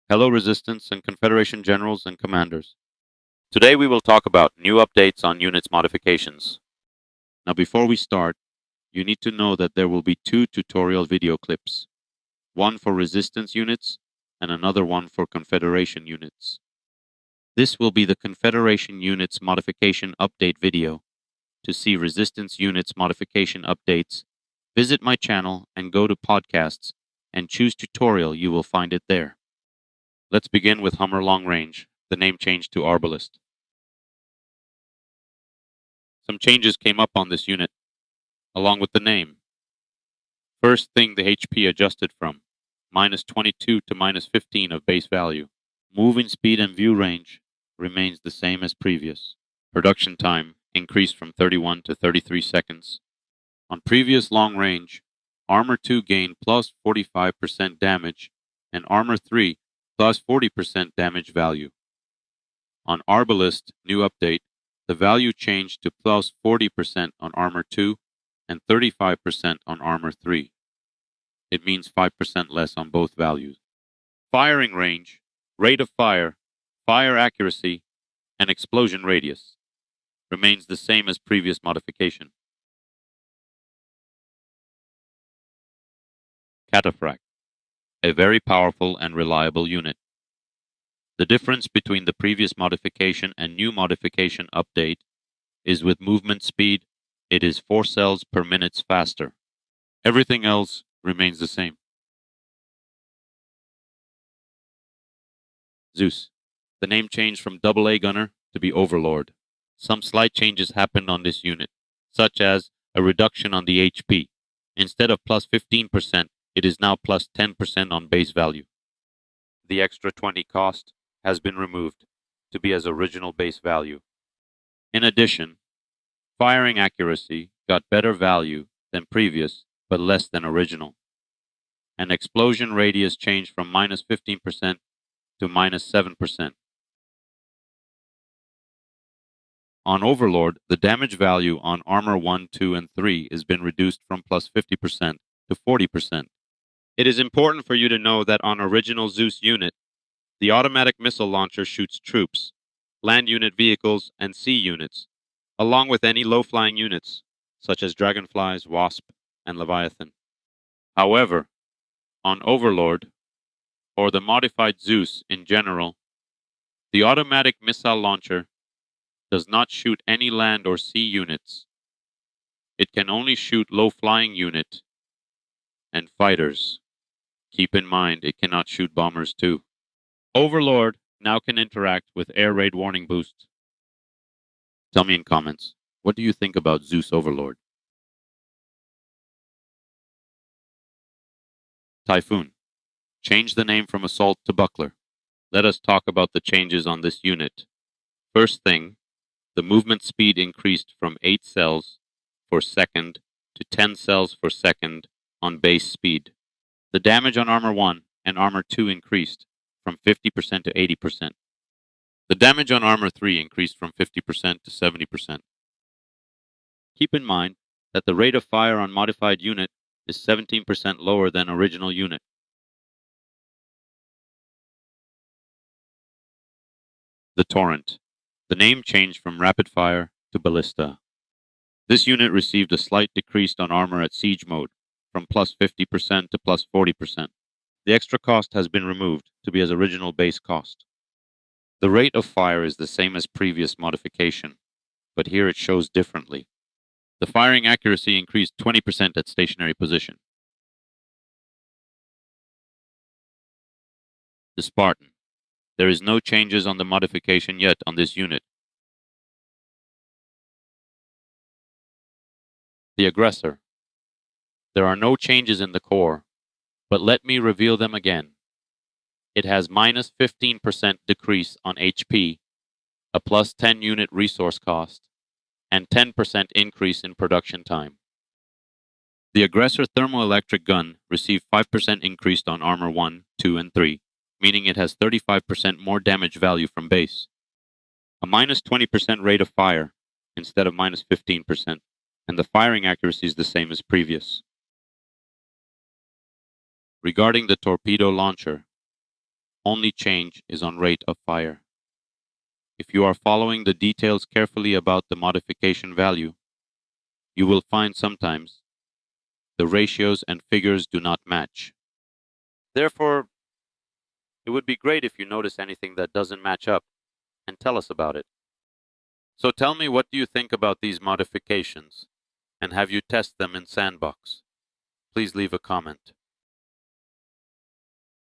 Hello Resistance and Confederation Generals and Commanders. Today we will talk about new updates on units modifications. Now before we start, you need to know that there will be two tutorial video clips. One for Resistance units and another one for Confederation units. This will be the Confederation units modification update video. To see Resistance units modification updates, visit my channel and go to podcasts and choose tutorial. You will find it there. Let's begin with Hummer Long Range, the name changed to Arbalist. Some changes came up on this unit, along with the name. First thing, the HP adjusted from -22 to -15 of base value. Moving speed and view range remains the same as previous. Production time increased from 31 to 33 seconds. On previous long range, Armor 2 gained plus 45% damage and Armor 3 plus 40% damage value. On Arbalist new update, the value changed to plus 40% on Armor 2 and 35% on Armor 3. It means 5% less on both values. Firing range, rate of fire, fire accuracy, and explosion radius remains the same as previous modification. Cataphract, a very powerful and reliable unit. The difference between the previous modification and new modification update is with movement speed, it is 4 cells per minute faster. Everything else remains the same. Zeus, the name changed from AA Gunner to be Overlord. Some slight changes happened on this unit, such as a reduction on the HP. Instead of plus 15%, it is now plus 10% on base value. The extra 20 cost has been removed to be as original base value. In addition, firing accuracy got better value than previous but less than original. And explosion radius changed from -15% to -7%. On Overlord, the damage value on Armor 1, 2, and 3 has been reduced from plus 50% to 40%. It is important for you to know that on original Zeus unit, the automatic missile launcher shoots troops, land unit vehicles, and sea units, along with any low-flying units, such as Dragonflies, Wasp, and Leviathan. However, on Overlord, or the modified Zeus in general, the automatic missile launcher does not shoot any land or sea units. It can only shoot low-flying unit and fighters. Keep in mind, it cannot shoot bombers too. Overlord now can interact with air raid warning boost. Tell me in comments, what do you think about Zeus Overlord? Typhoon. Change the name from Assault to Buckler. Let us talk about the changes on this unit. First thing, the movement speed increased from 8 cells per second to 10 cells per second on base speed. The damage on Armor 1 and Armor 2 increased from 50% to 80%. The damage on Armor 3 increased from 50% to 70%. Keep in mind that the rate of fire on modified unit is 17% lower than original unit. The Torrent. The name changed from Rapid Fire to Ballista. This unit received a slight decrease on armor at siege mode, from plus 50% to plus 40%. The extra cost has been removed to be as original base cost. The rate of fire is the same as previous modification, but here it shows differently. The firing accuracy increased 20% at stationary position. The Spartan. There is no changes on the modification yet on this unit. The Aggressor. There are no changes in the core, but let me reveal them again. It has minus 15% decrease on HP, a plus 10 unit resource cost, and 10% increase in production time. The Aggressor thermoelectric gun received 5% increase on Armor 1, 2, and 3, meaning it has 35% more damage value from base. A minus 20% rate of fire instead of minus 15%, and the firing accuracy is the same as previous. Regarding the torpedo launcher, only change is on rate of fire. If you are following the details carefully about the modification value, you will find sometimes the ratios and figures do not match. Therefore, it would be great if you notice anything that doesn't match up and tell us about it. So tell me, what do you think about these modifications, and have you tested them in Sandbox? Please leave a comment.